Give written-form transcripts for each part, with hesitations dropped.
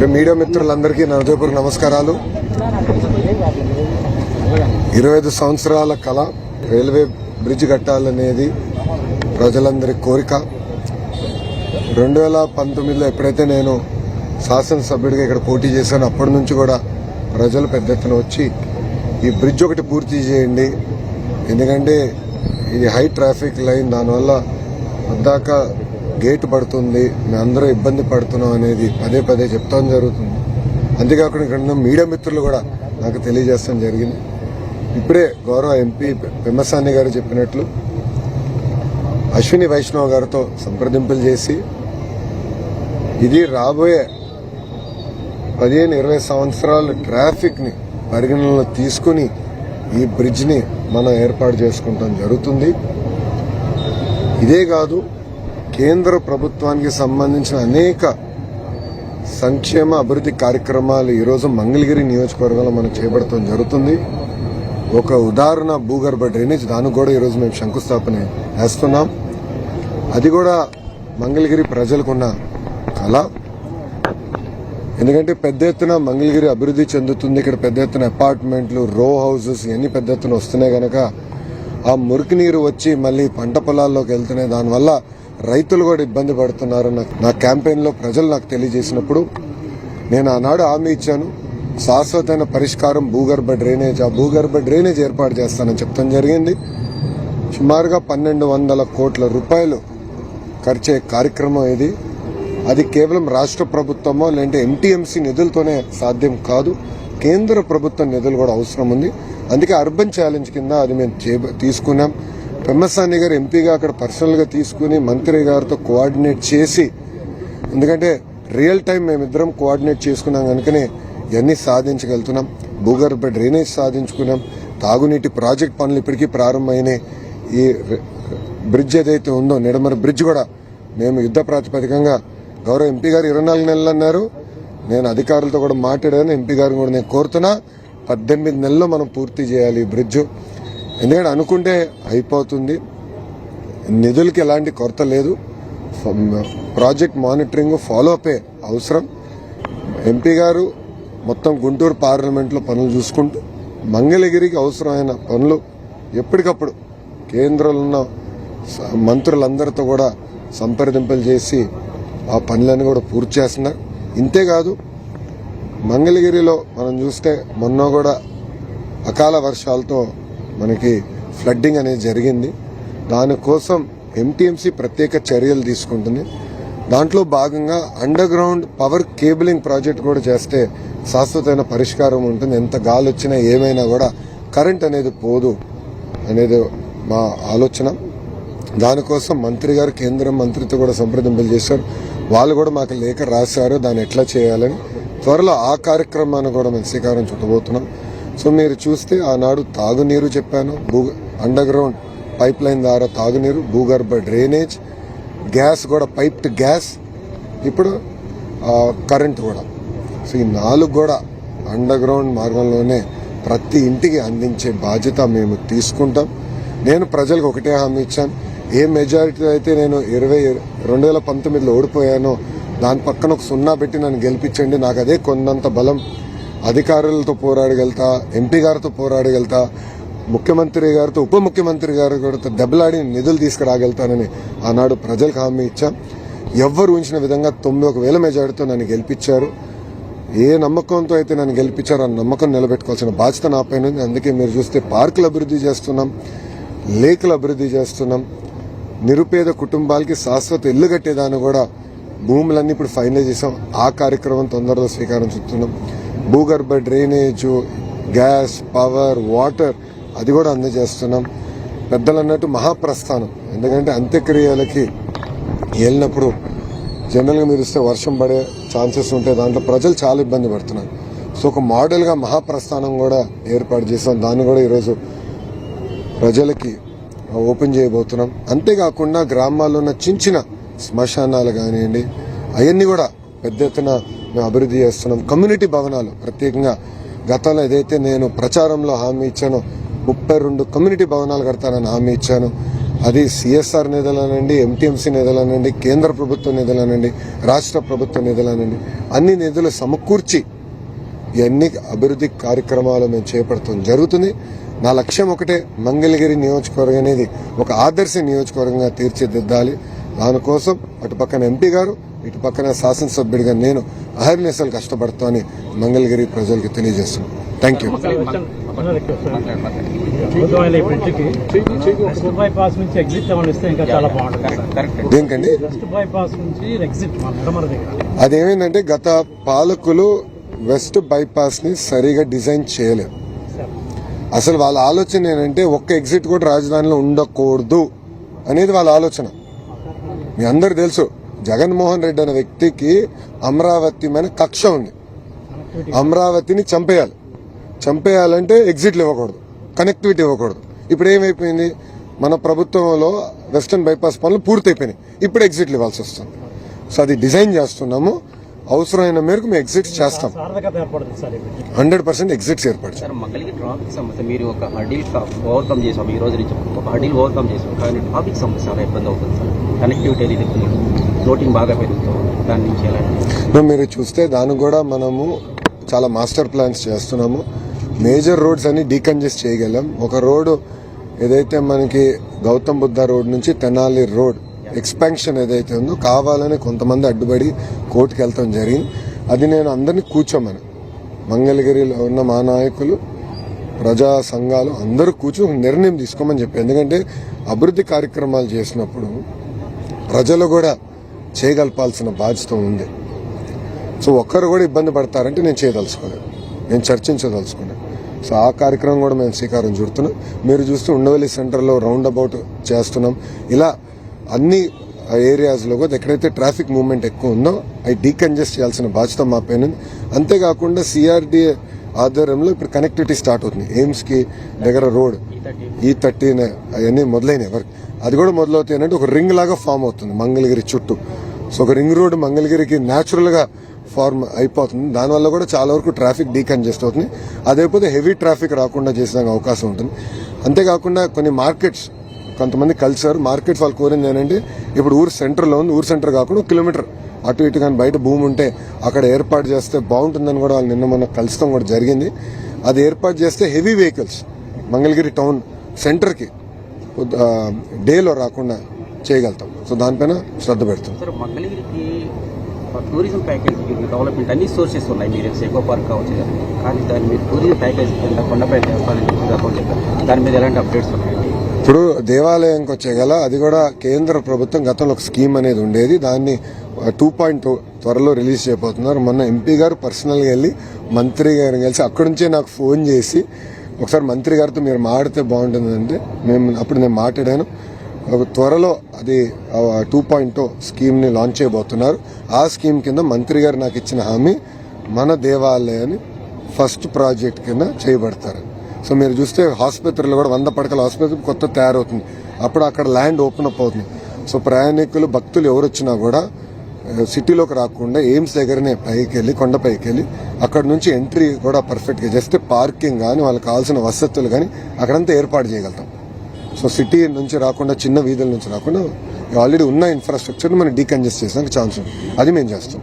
Media మిత్రులందరికీ నా హృదయపూర్వక నమస్కారాలు. 25 సంవత్సరాల కళ రైల్వే బ్రిడ్జ్ కట్టాలనేది ప్రజలందరి కోరిక. 2019లో ఎప్పుడైతే నేను శాసనసభ్యుడిగా ఇక్కడ పోటీ చేశానో అప్పటి నుంచి కూడా ప్రజలు పెద్ద ఎత్తున వచ్చి ఈ బ్రిడ్జ్ ఒకటి పూర్తి చేయండి, ఎందుకంటే ఇది హై ట్రాఫిక్ లైన్, దానివల్ల వద్దాక గేట్ పడుతుంది, మేము అందరూ ఇబ్బంది పడుతున్నాం అనేది పదే పదే చెప్తాం జరుగుతుంది. అంతేకాకుండా ఇక్కడ మీడియా మిత్రులు కూడా నాకు తెలియజేస్తాం జరిగింది. ఇప్పుడే గౌరవ ఎంపీ పెమ్మసాని గారు చెప్పినట్లు అశ్విని వైష్ణవ్ గారితో సంప్రదింపులు చేసి ఇది రాబోయే 15-20 సంవత్సరాల ట్రాఫిక్ ని పరిగణనలో తీసుకుని ఈ బ్రిడ్జ్ ని మనం ఏర్పాటు చేసుకుంటాం జరుగుతుంది. ఇదే కాదు, కేంద్ర ప్రభుత్వానికి సంబంధించిన అనేక సంక్షేమ అభివృద్ధి కార్యక్రమాలు ఈరోజు మంగళగిరి నియోజకవర్గంలో మనం చేపడటం జరుగుతుంది. ఒక ఉదాహరణ భూగర్భ డ్రైనేజ్, దానికి కూడా ఈరోజు మేము శంకుస్థాపన చేస్తున్నాం. అది కూడా మంగళగిరి ప్రజలకున్న కళ. ఎందుకంటే పెద్ద ఎత్తున మంగళగిరి అభివృద్ధి చెందుతుంది. ఇక్కడ పెద్ద ఎత్తున అపార్ట్మెంట్లు, రో హౌసెస్ ఇవన్నీ పెద్ద ఎత్తున వస్తున్నాయి కనుక ఆ మురికి నీరు వచ్చి మళ్ళీ పంట పొలాల్లోకి వెళ్తున్నాయి. దానివల్ల రైతులు కూడా ఇబ్బంది పడుతున్నారు. నా క్యాంపెయిన్లో ప్రజలు నాకు తెలియజేసినప్పుడు నేను ఆనాడు హామీ ఇచ్చాను, శాశ్వతమైన పరిష్కారం భూగర్భ డ్రైనేజ్, ఆ భూగర్భ డ్రైనేజ్ ఏర్పాటు చేస్తానని చెప్తాం జరిగింది. సుమారుగా 1200 కోట్ల రూపాయలు ఖర్చే కార్యక్రమం ఇది. అది కేవలం రాష్ట్ర ప్రభుత్వమో లేదంటే ఎంటీఎంసీ నిధులతోనే సాధ్యం కాదు, కేంద్ర ప్రభుత్వం నిధులు కూడా అవసరం ఉంది. అందుకే అర్బన్ ఛాలెంజ్ కింద అది మేము తీసుకున్నాం. పెమ్మసాని గారు ఎంపీగా అక్కడ పర్సనల్ గా తీసుకుని మంత్రి గారితో కోఆర్డినేట్ చేసి, ఎందుకంటే రియల్ టైం మేమిద్దరం కోఆర్డినేట్ చేసుకున్నాం కనుకనే ఇవన్నీ సాధించగలుగుతున్నాం. భూగర్భ డ్రైనేజ్ సాధించుకున్నాం, తాగునీటి ప్రాజెక్ట్ పనులు ఇప్పటికీ ప్రారంభమైనాయి. ఈ బ్రిడ్జ్ ఏదైతే ఉందో నిడమర బ్రిడ్జ్ కూడా మేము యుద్ధ ప్రాతిపదికంగా గౌరవ ఎంపీ గారు 24 నెలలు అన్నారు. నేను అధికారులతో కూడా మాట్లాడాను, ఎంపీ గారిని కూడా నేను కోరుతున్నా 18 నెలల్లో మనం పూర్తి చేయాలి ఈ బ్రిడ్జ్. ఎందుకంటే అనుకుంటే అయిపోతుంది, నిధులకి ఎలాంటి కొరత లేదు, ప్రాజెక్ట్ మానిటరింగ్ ఫాలో అప్ అవసరం. ఎంపీ గారు మొత్తం గుంటూరు పార్లమెంట్లో పనులు చూసుకుంటూ మంగళగిరికి అవసరమైన పనులు ఎప్పటికప్పుడు కేంద్రంలో ఉన్న మంత్రులందరితో కూడా సంప్రదింపులు చేసి ఆ పనులను కూడా పూర్తి చేస్తున్నారు. ఇంతేకాదు, మంగళగిరిలో మనం చూస్తే మొన్న కూడా అకాల వర్షాలతో మనకి ఫ్లడ్డింగ్ అనేది జరిగింది. దానికోసం ఎంటీఎంసీ ప్రత్యేక చర్యలు తీసుకుంటుంది. దాంట్లో భాగంగా under ground power cabling project కూడా చేస్తే శాశ్వతమైన పరిష్కారం ఉంటుంది. ఎంత గాలి వచ్చినా ఏమైనా కూడా కరెంట్ అనేది పోదు అనేది మా ఆలోచన. దానికోసం మంత్రి గారు కేంద్ర మంత్రితో కూడా సంప్రదింపులు చేశారు. వాళ్ళు కూడా మాకు లేఖ రాశారు దాన్ని ఎట్లా చేయాలని. త్వరలో ఆ కార్యక్రమాన్ని కూడా మేము శ్రీకారం చుట్టబోతున్నాం. సో మీరు చూస్తే ఆనాడు తాగునీరు చెప్పాను, అండర్ గ్రౌండ్ పైప్ లైన్ ద్వారా తాగునీరు, భూగర్భ డ్రైనేజ్, గ్యాస్ కూడా పైప్డ్ గ్యాస్, ఇప్పుడు కరెంట్ కూడా. సో ఈ 4 కూడా అండర్ గ్రౌండ్ మార్గంలోనే ప్రతి ఇంటికి అందించే బాధ్యత మేము తీసుకుంటాం. నేను ప్రజలకు ఒకటే హామీ ఇచ్చాను, ఏ మెజారిటీ అయితే నేను 2019లో ఓడిపోయానో దాని పక్కన ఒక 0 పెట్టి నన్ను గెలిపించండి. నాకు అదే కొండంత బలం. అధికారులతో పోరాడగలుగుతా, ఎంపీ గారితో పోరాడగలుగుతా, ముఖ్యమంత్రి గారితో ఉప ముఖ్యమంత్రి గారు కూడా దెబ్బలాడి నిధులు తీసుకురాగలుగుతానని ఆనాడు ప్రజలకు హామీ ఇచ్చాం. ఎవ్వరు ఊహించిన విధంగా 91,000 మెజారిటీతో నన్ను గెలిపించారు. ఏ నమ్మకంతో అయితే నన్ను గెలిపించారో ఆ నమ్మకం నిలబెట్టుకోవాల్సిన బాధ్యత నా పైన ఉంది. అందుకే మీరు చూస్తే పార్కులు అభివృద్ధి చేస్తున్నాం, లేకులు అభివృద్ధి చేస్తున్నాం, నిరుపేద కుటుంబాలకి శాశ్వత ఇల్లు కట్టేదాన్ని కూడా భూములన్నీ ఇప్పుడు ఫైనలైజ్ చేసాం. ఆ కార్యక్రమం తొందరలో స్వీకారం చుడుతున్నాం. భూగర్భ డ్రైనేజ్, గ్యాస్, పవర్, వాటర్ అది కూడా అందజేస్తున్నాం. పెద్దలు అన్నట్టు మహాప్రస్థానం, ఎందుకంటే అంత్యక్రియలకి వెళ్ళినప్పుడు జనరల్గా మీరు ఇస్తే వర్షం పడే ఛాన్సెస్ ఉంటాయి, దాంట్లో ప్రజలు చాలా ఇబ్బంది పడుతున్నారు. సో ఒక మోడల్గా మహాప్రస్థానం కూడా ఏర్పాటు చేసాం. దాన్ని కూడా ఈరోజు ప్రజలకి ఓపెన్ చేయబోతున్నాం. అంతేకాకుండా గ్రామాల్లో ఉన్న చిన్న శ్మశానాలు కానివ్వండి, అవన్నీ కూడా పెద్ద ఎత్తున మేము అభివృద్ధి చేస్తున్నాం. కమ్యూనిటీ భవనాలు ప్రత్యేకంగా గతంలో ఏదైతే నేను ప్రచారంలో హామీ ఇచ్చానో 32 కమ్యూనిటీ భవనాలు కడతానని హామీ ఇచ్చాను. అది సిఎస్ఆర్ నిధులనండి, ఎంటీఎంసీ నిధులనండి, కేంద్ర ప్రభుత్వ నిధులనండి, రాష్ట్ర ప్రభుత్వ నిధులనండి, అన్ని నిధులు సమకూర్చి ఇవన్నీ అభివృద్ధి కార్యక్రమాలు మేము చేపడతాం జరుగుతుంది. నా లక్ష్యం ఒకటే, మంగళగిరి నియోజకవర్గం అనేది ఒక ఆదర్శ నియోజకవర్గంగా తీర్చిదిద్దాలి. దానికోసం అటు పక్కన ఎంపీ గారు, ఇటు పక్కన శాసనసభ్యుడిగా నేను అహర్నిశలు కష్టపడతామని మంగళగిరి ప్రజలకు తెలియజేస్తున్నాను. Thank you. దేనికండి అదేమైందంటే గత పాలకులు వెస్ట్ బైపాస్ ని సరిగా డిజైన్ చేయలేదు. అసలు వాళ్ళ ఆలోచన ఏంటంటే ఒక్క ఎగ్జిట్ కూడా రాజధానిలో ఉండకూడదు అనేది వాళ్ళ ఆలోచన. మీ అందరు తెలుసు, జగన్మోహన్ రెడ్డి అనే వ్యక్తికి అమరావతి మీద కక్ష ఉంది. అమరావతిని చంపేయాలంటే ఎగ్జిట్లు ఇవ్వకూడదు, కనెక్టివిటీ ఇవ్వకూడదు. ఇప్పుడు ఏమైపోయింది, మన ప్రభుత్వంలో వెస్టర్న్ బైపాస్ పనులు పూర్తయిపోయినాయి, ఇప్పుడు ఎగ్జిట్లు ఇవ్వాల్సి వస్తుంది. సో అది డిజైన్ చేస్తున్నాము, అవసరమైన మేరకు మేము ఎగ్జిట్స్ చేస్తాం. 100% ఎగ్జిట్స్ ఏర్పడతాం. మంగళగిరి ట్రాఫిక్ సమస్య మీరు ఒక హర్డిల్ ఓవర్కమ్ చేసాం, ఈ రోజు నుంచి ఒక హర్డిల్ ఓవర్కమ్ చేసాం, కానీ ట్రాఫిక్ సమస్య చాలా ఇబ్బంది అవుతుంది సార్. కనెక్టివిటీ అనేది ఫ్లోటింగ్ బాగా పెరుగుతుంది, దాని నుంచి ఎలా మీరు చూస్తే దానికి కూడా మనము చాలా మాస్టర్ ప్లాన్స్ చేస్తున్నాము. మేజర్ రోడ్స్ అన్ని డీకంజెస్ట్ చేయగలం. ఒక రోడ్డు ఏదైతే మనకి గౌతమ్ బుద్ధ రోడ్ నుంచి తెనాలి రోడ్ ఎక్స్పాన్షన్ ఏదైతే ఉందో కావాలని కొంతమంది అడ్డుపడి కోర్టుకు వెళ్తాం జరిగింది. అది నేను అందరినీ కూర్చోమని, మంగళగిరిలో ఉన్న మా నాయకులు, ప్రజా సంఘాలు అందరూ కూర్చొని నిర్ణయం తీసుకోమని చెప్పి. ఎందుకంటే అభివృద్ధి కార్యక్రమాలు చేసినప్పుడు ప్రజలు కూడా చేయగలపాల్సిన బాధ్యత ఉంది. సో ఒక్కరు కూడా ఇబ్బంది పడతారంటే నేను చేయదలుచుకోలేదు, నేను చర్చించదలుచుకున్నాను. సో ఆ కార్యక్రమం కూడా మేము శ్రీకారం చుడుతున్నాం. మీరు చూస్తే ఉండవల్లి సెంటర్లో రౌండ్ అబౌట్ చేస్తున్నాం. ఇలా అన్ని ఏరియాస్లో కూడా ఎక్కడైతే ట్రాఫిక్ మూవ్మెంట్ ఎక్కువ ఉందో అవి డీకంజెస్ట్ చేయాల్సిన బాధ్యత మా పైన. అంతేకాకుండా సిఆర్డీఏ ఆధ్వర్యంలో ఇప్పుడు కనెక్టివిటీ స్టార్ట్ అవుతుంది. ఎయిమ్స్కి దగ్గర రోడ్ E30 అవన్నీ మొదలైనవి వరకు, అది కూడా మొదలవుతాయి. అంటే ఒక రింగ్ లాగా ఫామ్ అవుతుంది మంగళగిరి చుట్టూ. సో ఒక రింగ్ రోడ్ మంగళగిరికి న్యాచురల్గా ఫార్మ్ అయిపోతుంది. దానివల్ల కూడా చాలా వరకు ట్రాఫిక్ డీకంజెస్ట్ అవుతుంది. అదేపోతే హెవీ ట్రాఫిక్ రాకుండా చేసే అవకాశం ఉంటుంది. అంతేకాకుండా కొన్ని మార్కెట్స్ కొంతమంది కలిసారు. మార్కెట్స్ వాళ్ళు కోరింది ఏంటంటే ఇప్పుడు ఊరు సెంటర్లో ఉంది, ఊరు సెంటర్ కాకుండా 1 కిలోమీటర్ అటు ఇటు కానీ బయట భూమి ఉంటే అక్కడ ఏర్పాటు చేస్తే బాగుంటుందని కూడా వాళ్ళు నిన్న మొన్న కలుస్తాం కూడా జరిగింది. అది ఏర్పాటు చేస్తే హెవీ వెహికల్స్ మంగళగిరి టౌన్ సెంటర్కి డేలో రాకుండా చేయగలుగుతాం. సో దానిపైన శ్రద్ధ పెడతాం. టూరిజం ప్యాకేజ్ డెవలప్మెంట్ అన్ని సోర్సెస్ ఉన్నాయి. మీరు ఎకో పార్క్ కావచ్చు, కానీ దాని మీద టూరిజం ప్యాకేజ్ కింద కొండపై దాని మీద ఎలాంటి అప్డేట్స్ ఉన్నాయి? ఇప్పుడు దేవాలయంకి వచ్చే గల అది కూడా కేంద్ర ప్రభుత్వం గతంలో ఒక స్కీమ్ అనేది ఉండేది, దాన్ని 2.0 త్వరలో రిలీజ్ చేయబోతున్నారు. మొన్న ఎంపీ గారు పర్సనల్గా వెళ్ళి మంత్రి గారిని కలిసి అక్కడి నుంచే నాకు ఫోన్ చేసి ఒకసారి మంత్రి గారితో మీరు మాడితే బాగుంటుందంటే అప్పుడు నేను మాట్లాడాను. త్వరలో అది 2.0 స్కీమ్ని లాంచ్ చేయబోతున్నారు. ఆ స్కీమ్ కింద మంత్రి గారు నాకు ఇచ్చిన హామీ మన దేవాలయాన్ని ఫస్ట్ ప్రాజెక్ట్ కింద చేయబడతారు. సో మీరు చూస్తే ఆసుపత్రులు కూడా 100 పడకల ఆసుపత్రి కొత్త తయారవుతుంది. అప్పుడు అక్కడ ల్యాండ్ ఓపెన్ అప్ అవుతుంది. సో ప్రయాణికులు, భక్తులు ఎవరు వచ్చినా కూడా సిటీలోకి రాకుండా ఎయిమ్స్ దగ్గరనే పైకి వెళ్ళి, కొండపైకి వెళ్ళి అక్కడ నుంచి ఎంట్రీ కూడా పర్ఫెక్ట్గా జస్ట్ పార్కింగ్ కానీ వాళ్ళకి కావాల్సిన వసతులు కానీ అక్కడంతా ఏర్పాటు చేయగలుగుతాం. సో సిటీ నుంచి రాకుండా, చిన్న వీధుల నుంచి రాకుండా ఆల్రెడీ ఉన్న ఇన్ఫ్రాస్ట్రక్చర్ మనం డీకంజెస్ట్ చేసానికి ఛాన్స్ ఉంది. అది మేము చేస్తాం.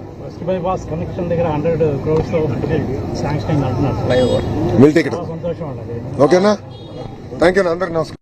ఓకేనా? Thank you. అందరికి నమస్కారం.